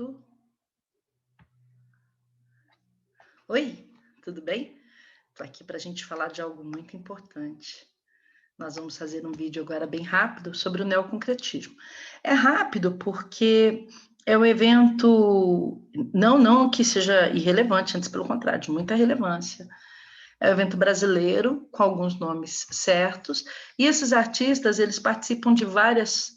Certo. Oi, tudo bem? Estou aqui para a gente falar de algo muito importante. Nós vamos fazer um vídeo agora bem rápido sobre o neoconcretismo. É rápido porque é um evento, não que seja irrelevante, antes pelo contrário, de muita relevância. É um evento brasileiro, com alguns nomes certos, e esses artistas, eles participam de vários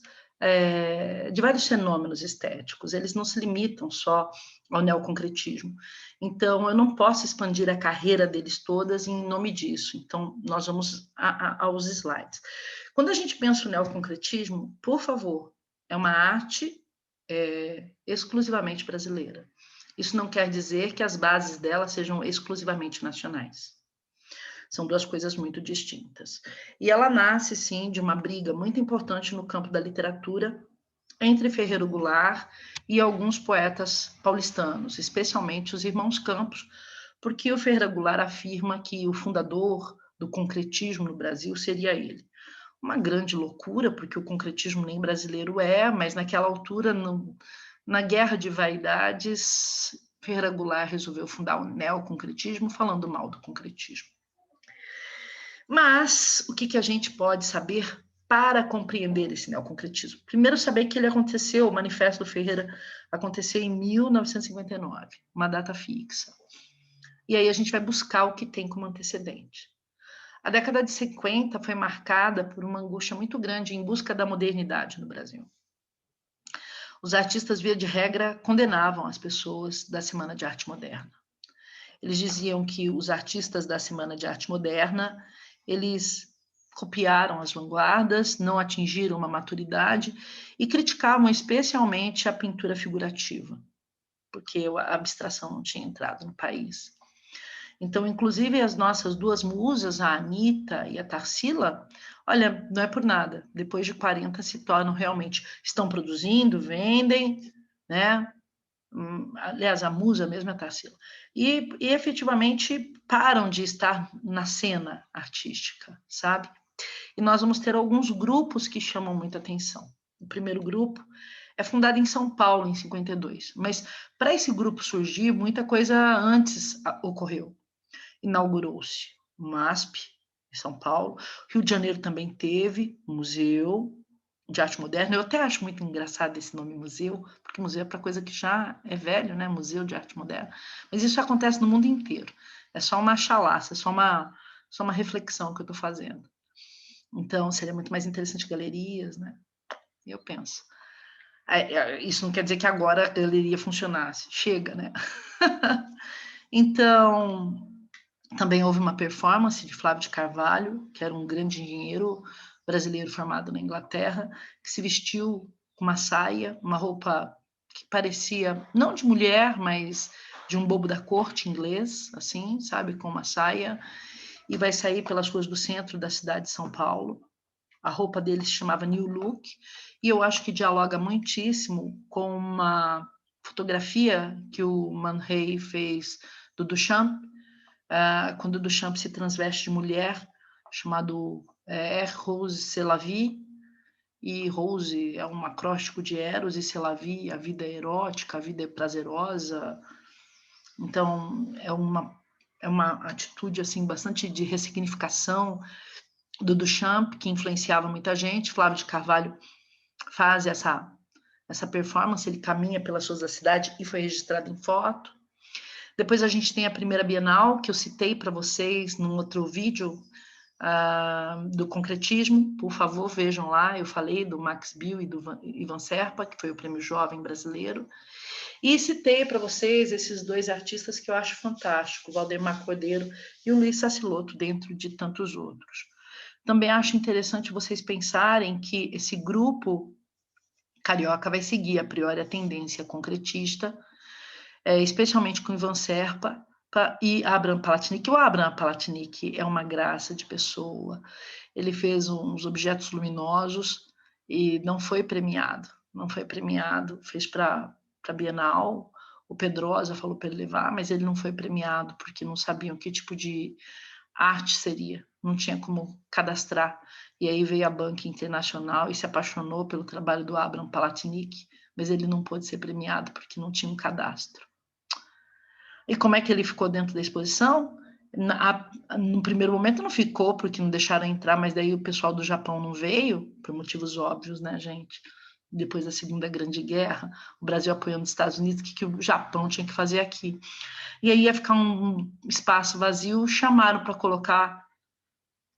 fenômenos estéticos, eles não se limitam só ao neoconcretismo. Então, eu não posso expandir a carreira deles todas em nome disso. Então, nós vamos aos slides. Quando a gente pensa no neoconcretismo, por favor, é uma arte exclusivamente brasileira. Isso não quer dizer que as bases dela sejam exclusivamente nacionais. São duas coisas muito distintas. E ela nasce, sim, de uma briga muito importante no campo da literatura entre Ferreiro Goulart e alguns poetas paulistanos, especialmente os irmãos Campos, porque o Ferreira Goulart afirma que o fundador do concretismo no Brasil seria ele. Uma grande loucura, porque o concretismo nem brasileiro mas naquela altura, na guerra de vaidades, Ferreira Goulart resolveu fundar o neoconcretismo, falando mal do concretismo. Mas o que a gente pode saber para compreender esse neoconcretismo? Primeiro, saber que ele aconteceu, o Manifesto do Ferreira aconteceu em 1959, uma data fixa. E aí a gente vai buscar o que tem como antecedente. A década de 50 foi marcada por uma angústia muito grande em busca da modernidade no Brasil. Os artistas, via de regra, condenavam as pessoas da Semana de Arte Moderna. Eles diziam que os artistas da Semana de Arte Moderna, eles copiaram as vanguardas, não atingiram uma maturidade e criticavam especialmente a pintura figurativa, porque a abstração não tinha entrado no país. Então, inclusive, as nossas duas musas, a Anitta e a Tarsila, olha, não é por nada, depois de 40 se tornam realmente, estão produzindo, vendem, né? Aliás, a musa mesmo é a Tarsila, e efetivamente param de estar na cena artística, sabe? E nós vamos ter alguns grupos que chamam muita atenção. O primeiro grupo é fundado em São Paulo, em 52, mas para esse grupo surgir, muita coisa antes ocorreu. Inaugurou-se o MASP, em São Paulo, Rio de Janeiro também teve um museu de arte moderna. Eu até acho muito engraçado esse nome museu, porque museu é para coisa que já é velho, né? Museu de arte moderna. Mas isso acontece no mundo inteiro. É só uma chalaça, é só uma reflexão que eu estou fazendo. Então, seria muito mais interessante galerias, né? Eu penso. Isso não quer dizer que agora a galeria funcionasse. Chega, né? Então, também houve uma performance de Flávio de Carvalho, que era um grande engenheiro brasileiro formado na Inglaterra, que se vestiu com uma saia, uma roupa que parecia, não de mulher, mas de um bobo da corte inglês, assim, sabe, com uma saia, e vai sair pelas ruas do centro da cidade de São Paulo. A roupa dele se chamava New Look, e eu acho que dialoga muitíssimo com uma fotografia que o Man Ray fez do Duchamp, quando Duchamp se transveste de mulher, chamado Rose C'est la vie, e Rose é um acróstico de Eros, e C'est la vie, a vida é erótica, a vida é prazerosa. Então, é uma atitude assim, bastante de ressignificação do Duchamp, que influenciava muita gente. Flávio de Carvalho faz essa performance, ele caminha pelas ruas da cidade e foi registrado em foto. Depois a gente tem a primeira Bienal, que eu citei para vocês num outro vídeo do concretismo. Por favor, vejam lá, eu falei do Max Bill e do Ivan Serpa, que foi o Prêmio Jovem Brasileiro. E citei para vocês esses dois artistas que eu acho fantástico, o Valdemar Cordeiro e o Luiz Sassilotto, dentro de tantos outros. Também acho interessante vocês pensarem que esse grupo carioca vai seguir, a priori, a tendência concretista, especialmente com Ivan Serpa e Abraham Palatnik. O Abraham Palatnik é uma graça de pessoa. Ele fez uns objetos luminosos e não foi premiado. Fez para a Bienal. O Pedrosa falou para ele levar, mas ele não foi premiado porque não sabiam que tipo de arte seria. Não tinha como cadastrar. E aí veio a Banca Internacional e se apaixonou pelo trabalho do Abraham Palatnik, mas ele não pôde ser premiado porque não tinha um cadastro. E como é que ele ficou dentro da exposição? No primeiro momento não ficou, porque não deixaram entrar, mas daí o pessoal do Japão não veio, por motivos óbvios, né, gente? Depois da Segunda Grande Guerra, o Brasil apoiando os Estados Unidos, o que o Japão tinha que fazer aqui? E aí ia ficar um espaço vazio, chamaram para colocar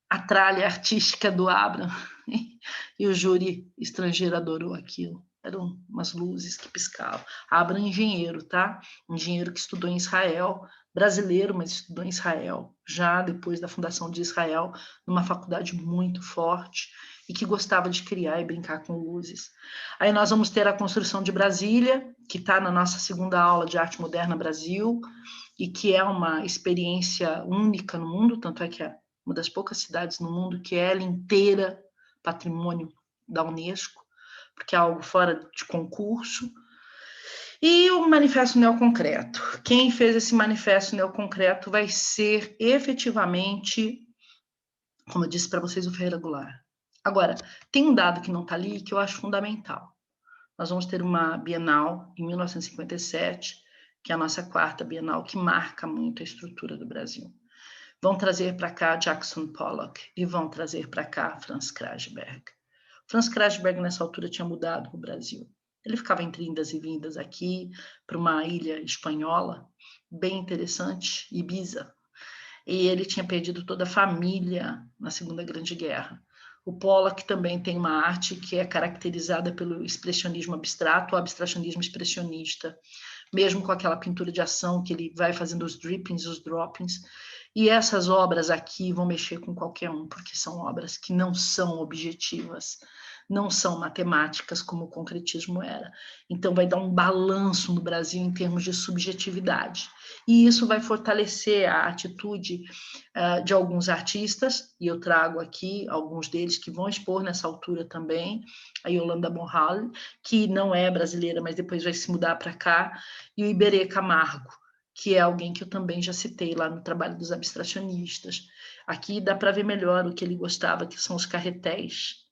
a tralha artística do Abram, e o júri estrangeiro adorou aquilo. Eram umas luzes que piscavam. Abram engenheiro, tá? Engenheiro que estudou em Israel, brasileiro, mas estudou em Israel, já depois da fundação de Israel, numa faculdade muito forte, e que gostava de criar e brincar com luzes. Aí nós vamos ter a construção de Brasília, que está na nossa segunda aula de Arte Moderna Brasil, e que é uma experiência única no mundo, tanto é que é uma das poucas cidades no mundo que é ela inteira patrimônio da Unesco, porque é algo fora de concurso. E o Manifesto Neoconcreto. Quem fez esse Manifesto Neoconcreto vai ser efetivamente, como eu disse para vocês, o Ferreira Goulart. Agora, tem um dado que não está ali que eu acho fundamental. Nós vamos ter uma Bienal em 1957, que é a nossa quarta Bienal, que marca muito a estrutura do Brasil. Vão trazer para cá Jackson Pollock e vão trazer para cá Franz Krasberg. Franz Krasberg, nessa altura, tinha mudado para o Brasil. Ele ficava entre indas e vindas aqui, para uma ilha espanhola, bem interessante, Ibiza. E ele tinha perdido toda a família na Segunda Grande Guerra. O Pollock também tem uma arte que é caracterizada pelo expressionismo abstrato, o abstracionismo expressionista, mesmo com aquela pintura de ação que ele vai fazendo os drippings, os droppings. E essas obras aqui vão mexer com qualquer um, porque são obras que não são objetivas, não são matemáticas como o concretismo era. Então vai dar um balanço no Brasil em termos de subjetividade. E isso vai fortalecer a atitude de alguns artistas, e eu trago aqui alguns deles que vão expor nessa altura também, a Yolanda Morral, que não é brasileira, mas depois vai se mudar para cá, e o Iberê Camargo, que é alguém que eu também já citei lá no trabalho dos abstracionistas. Aqui dá para ver melhor o que ele gostava, que são os carretéis.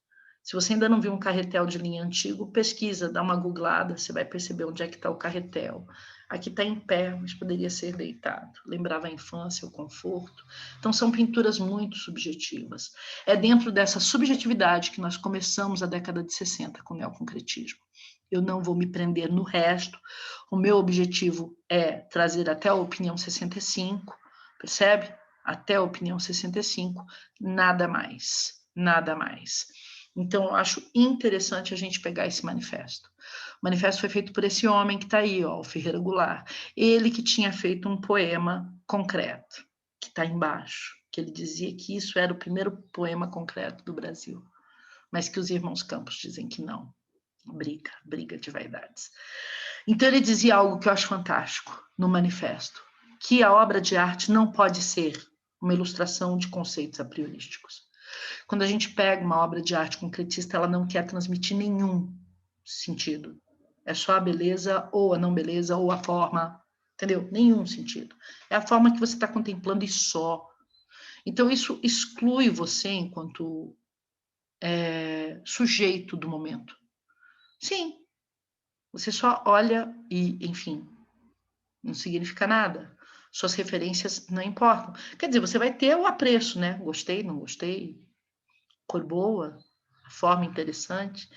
Se você ainda não viu um carretel de linha antigo, pesquisa, dá uma googlada, você vai perceber onde é que está o carretel. Aqui está em pé, mas poderia ser deitado. Lembrava a infância, o conforto. Então, são pinturas muito subjetivas. É dentro dessa subjetividade que nós começamos a década de 60 com o neoconcretismo. Eu não vou me prender no resto. O meu objetivo é trazer até a opinião 65, percebe? Até a opinião 65, nada mais, nada mais. Então, eu acho interessante a gente pegar esse manifesto. O manifesto foi feito por esse homem que está aí, ó, o Ferreira Goulart. Ele que tinha feito um poema concreto, que está embaixo, que ele dizia que isso era o primeiro poema concreto do Brasil, mas que os irmãos Campos dizem que não. Briga de vaidades. Então ele dizia algo que eu acho fantástico no manifesto, que a obra de arte não pode ser uma ilustração de conceitos a priorísticos. Quando a gente pega uma obra de arte concretista, ela não quer transmitir nenhum sentido. É só a beleza, ou a não beleza, ou a forma, entendeu? Nenhum sentido. É a forma que você está contemplando e só. Então isso exclui você enquanto sujeito do momento. Sim, você só olha e, enfim, não significa nada. Suas referências não importam. Quer dizer, você vai ter o apreço, né? Gostei, não gostei, cor boa, forma interessante,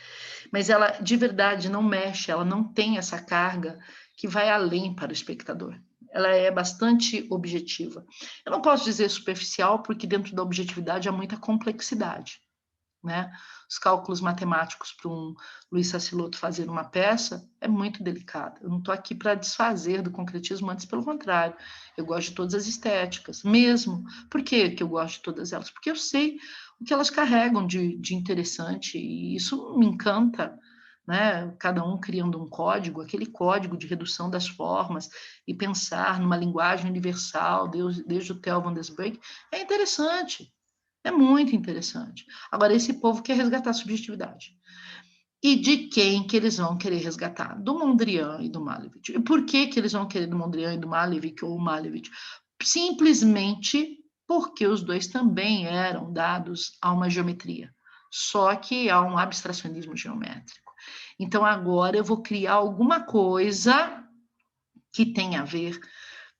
mas ela de verdade não mexe, ela não tem essa carga que vai além para o espectador. Ela é bastante objetiva. Eu não posso dizer superficial, porque dentro da objetividade há muita complexidade. Né? Os cálculos matemáticos para um Luiz Saciloto fazer uma peça é muito delicado. Eu não estou aqui para desfazer do concretismo, antes pelo contrário. Eu gosto de todas as estéticas, mesmo. Por que eu gosto de todas elas? Porque eu sei o que elas carregam de interessante, e isso me encanta. Né? Cada um criando um código, aquele código de redução das formas, e pensar numa linguagem universal, desde o Theo van der Sbeek, é interessante. É muito interessante. Agora, esse povo quer resgatar a subjetividade. E de quem que eles vão querer resgatar? Do Mondrian e do Malevich. E por que eles vão querer do Mondrian e do Malevich ou Malevich? Simplesmente porque os dois também eram dados a uma geometria. só que há um abstracionismo geométrico. Então, agora eu vou criar alguma coisa que tenha a ver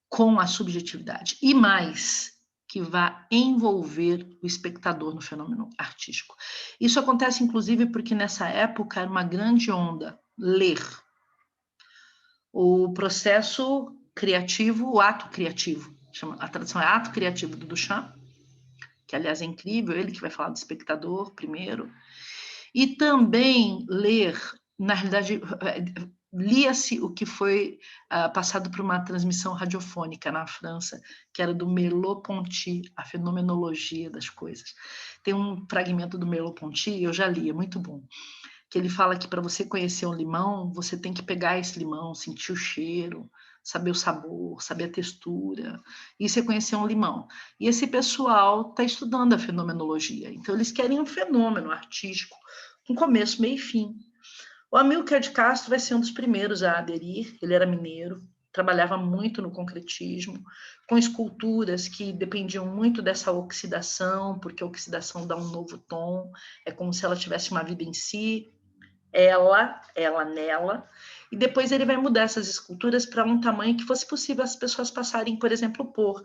com a subjetividade. E mais, que vá envolver o espectador no fenômeno artístico. Isso acontece, inclusive, porque nessa época era uma grande onda ler. O processo criativo, o ato criativo, a tradução é ato criativo do Duchamp, que aliás é incrível, ele que vai falar do espectador primeiro, e também ler, na realidade, lia-se o que foi passado por uma transmissão radiofônica na França, que era do Merleau-Ponty, a fenomenologia das coisas. Tem um fragmento do Merleau-Ponty, eu já li, é muito bom, que ele fala que para você conhecer um limão, você tem que pegar esse limão, sentir o cheiro, saber o sabor, saber a textura, isso é conhecer um limão. E esse pessoal está estudando a fenomenologia, então eles querem um fenômeno artístico com começo, meio e fim. O Amílcar de Castro vai ser um dos primeiros a aderir, ele era mineiro, trabalhava muito no concretismo, com esculturas que dependiam muito dessa oxidação, porque a oxidação dá um novo tom, é como se ela tivesse uma vida em si, ela nela, e depois ele vai mudar essas esculturas para um tamanho que fosse possível as pessoas passarem, por exemplo, por.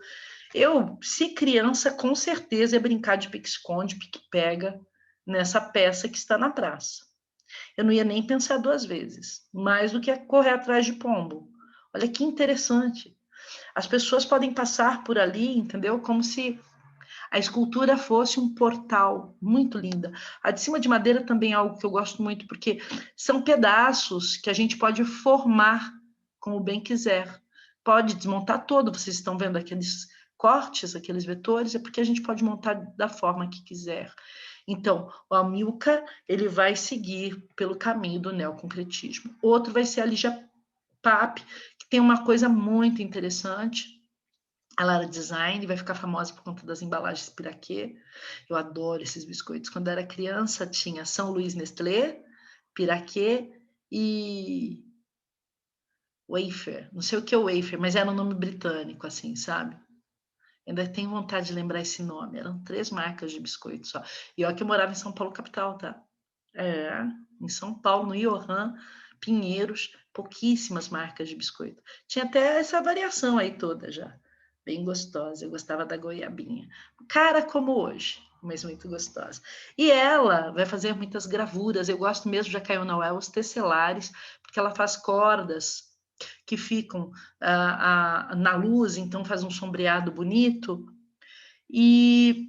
Eu, se criança, com certeza ia brincar de pique-esconde, pique-pega, nessa peça que está na praça. Eu não ia nem pensar duas vezes, mais do que correr atrás de pombo. Olha que interessante. As pessoas podem passar por ali, entendeu? Como se a escultura fosse um portal, muito linda. A de cima de madeira também é algo que eu gosto muito, porque são pedaços que a gente pode formar como bem quiser. Pode desmontar todo, vocês estão vendo aqueles cortes, aqueles vetores, é porque a gente pode montar da forma que quiser. Então, o Amílcar, ele vai seguir pelo caminho do neoconcretismo. Outro vai ser a Lígia Pape, que tem uma coisa muito interessante. Ela era design, vai ficar famosa por conta das embalagens Piraquê. Eu adoro esses biscoitos. Quando eu era criança, tinha São Luís Nestlé, Piraquê e Wafer. Não sei o que é Wafer, mas era um nome britânico, assim, sabe? Ainda tenho vontade de lembrar esse nome. Eram 3 marcas de biscoito só. E olha que eu morava em São Paulo, capital, tá? Em São Paulo, no Iohan, Pinheiros, pouquíssimas marcas de biscoito. Tinha até essa variação aí toda já. Bem gostosa. Eu gostava da goiabinha. Cara como hoje, mas muito gostosa. E ela vai fazer muitas gravuras. Eu gosto mesmo, já caiu na UEL, os tesselares, porque ela faz cordas que ficam na luz, então faz um sombreado bonito. E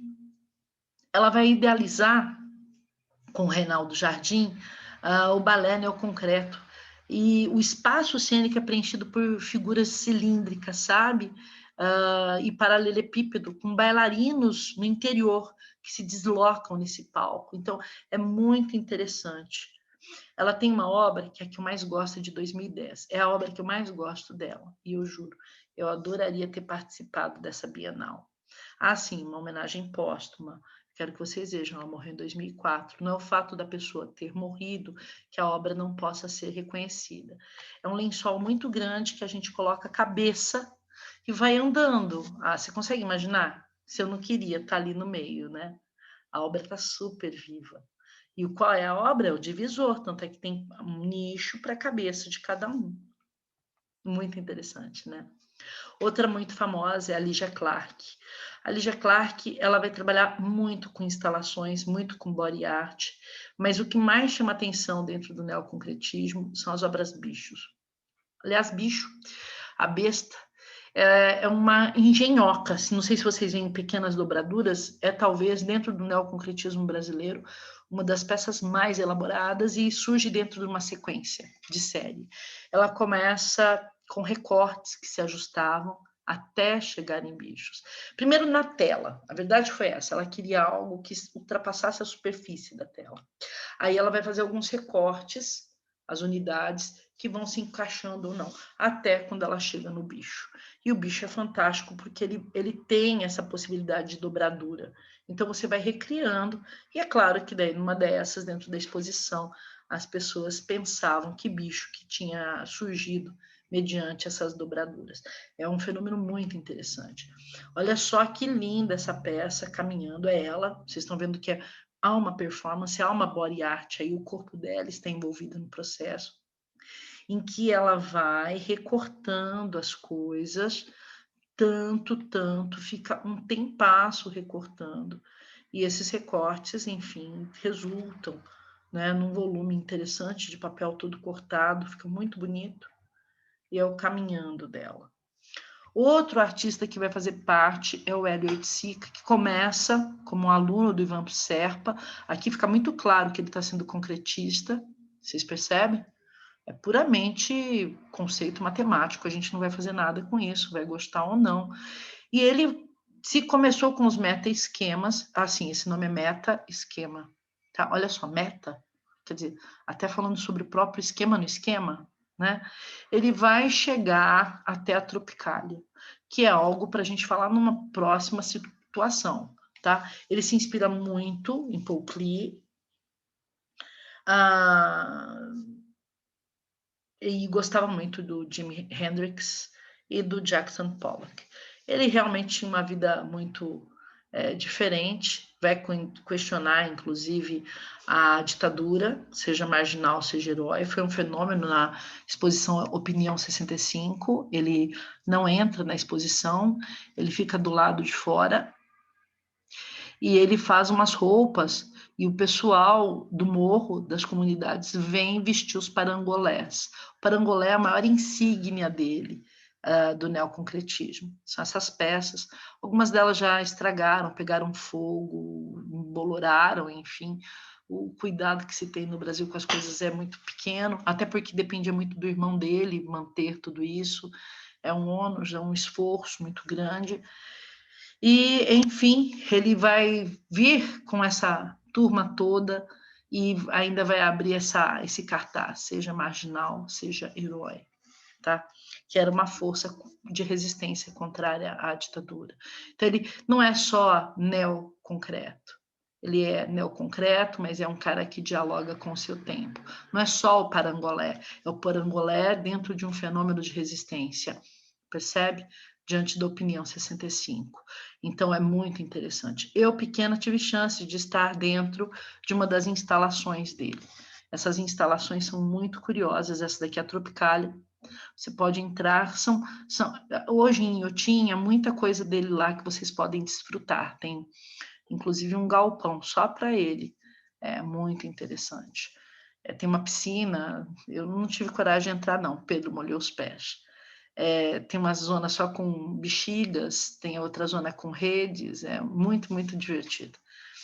ela vai idealizar com o Reinaldo Jardim o balé neoconcreto. E o espaço cênico é preenchido por figuras cilíndricas, sabe? E paralelepípedo, com bailarinos no interior que se deslocam nesse palco. Então, é muito interessante. Ela tem uma obra que é a que eu mais gosto de 2010. É a obra que eu mais gosto dela. E eu juro, eu adoraria ter participado dessa Bienal. Ah, sim, uma homenagem póstuma. Quero que vocês vejam, ela morreu em 2004. Não é o fato da pessoa ter morrido que a obra não possa ser reconhecida. É um lençol muito grande que a gente coloca a cabeça e vai andando. Ah, você consegue imaginar? Se eu não queria estar ali no meio, né? A obra está super viva. E qual é a obra? É o divisor, tanto é que tem um nicho para a cabeça de cada um. Muito interessante, né? Outra muito famosa é a Lygia Clark. A Lygia Clark, ela vai trabalhar muito com instalações, muito com body art, mas o que mais chama atenção dentro do neoconcretismo são as obras bichos. Aliás, bicho, a besta, é uma engenhoca. Não sei se vocês veem pequenas dobraduras, é talvez dentro do neoconcretismo brasileiro uma das peças mais elaboradas e surge dentro de uma sequência de série. Ela começa com recortes que se ajustavam até chegar em bichos. Primeiro na tela, a verdade foi essa, ela queria algo que ultrapassasse a superfície da tela. Aí ela vai fazer alguns recortes, as unidades, que vão se encaixando ou não, até quando ela chega no bicho. E o bicho é fantástico porque ele tem essa possibilidade de dobradura. Então você vai recriando, e é claro que daí numa dessas, dentro da exposição, as pessoas pensavam que bicho que tinha surgido mediante essas dobraduras. É um fenômeno muito interessante. Olha só que linda essa peça caminhando, é ela, vocês estão vendo que é há uma performance, há uma body art, aí o corpo dela está envolvido no processo, em que ela vai recortando as coisas, tanto, fica um tempasso recortando. E esses recortes, enfim, resultam, né, num volume interessante de papel todo cortado, fica muito bonito. E é o caminhando dela. Outro artista que vai fazer parte é o Hélio Oiticica, que começa como um aluno do Ivan Serpa. Aqui fica muito claro que ele está sendo concretista, vocês percebem? É puramente conceito matemático, a gente não vai fazer nada com isso, vai gostar ou não. E ele se começou com os meta-esquemas, assim, esse nome é meta-esquema, tá? Olha só, meta, quer dizer, até falando sobre o próprio esquema no esquema, né? Ele vai chegar até a Tropicália, que é algo para a gente falar numa próxima situação, tá? Ele se inspira muito em Paul Klee, e gostava muito do Jimi Hendrix e do Jackson Pollock. Ele realmente tinha uma vida muito diferente, vai questionar, inclusive, a ditadura, seja marginal, seja herói. Foi um fenômeno na exposição Opinião 65, ele não entra na exposição, ele fica do lado de fora, e ele faz umas roupas, e o pessoal do morro, das comunidades, vem vestir os parangolés. O parangolé é a maior insígnia dele, do neoconcretismo. São essas peças. Algumas delas já estragaram, pegaram fogo, emboloraram, enfim. O cuidado que se tem no Brasil com as coisas é muito pequeno, até porque dependia muito do irmão dele manter tudo isso. É um ônus, é um esforço muito grande. E, enfim, ele vai vir com essa turma toda e ainda vai abrir esse cartaz, seja marginal, seja herói, tá? Que era uma força de resistência contrária à ditadura. Então, ele não é só neoconcreto, ele é neoconcreto, mas é um cara que dialoga com o seu tempo. Não é só o parangolé, é o parangolé dentro de um fenômeno de resistência, percebe? Diante da Opinião 65. Então, é muito interessante. Eu, pequena, tive chance de estar dentro de uma das instalações dele. Essas instalações são muito curiosas. Essa daqui é a Tropicália. Você pode entrar. Hoje em Inhotim, há muita coisa dele lá que vocês podem desfrutar. Tem, inclusive, um galpão só para ele. É muito interessante. Tem uma piscina. Eu não tive coragem de entrar, não. Pedro molhou os pés. Tem uma zona só com bexigas, tem outra zona com redes, é muito, muito divertido,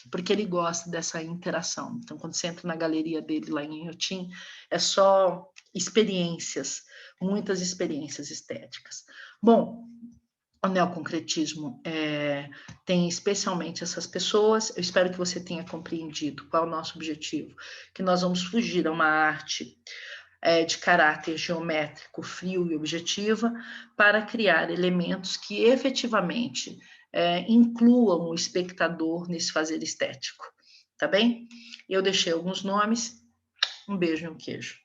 porque ele gosta dessa interação. Então, quando você entra na galeria dele lá em Inhotim, é só experiências, muitas experiências estéticas. Bom, o neoconcretismo tem especialmente essas pessoas. Eu espero que você tenha compreendido qual é o nosso objetivo, que nós vamos fugir a uma arte de caráter geométrico, frio e objetiva, para criar elementos que efetivamente incluam o espectador nesse fazer estético, tá bem? Eu deixei alguns nomes, um beijo e um queijo.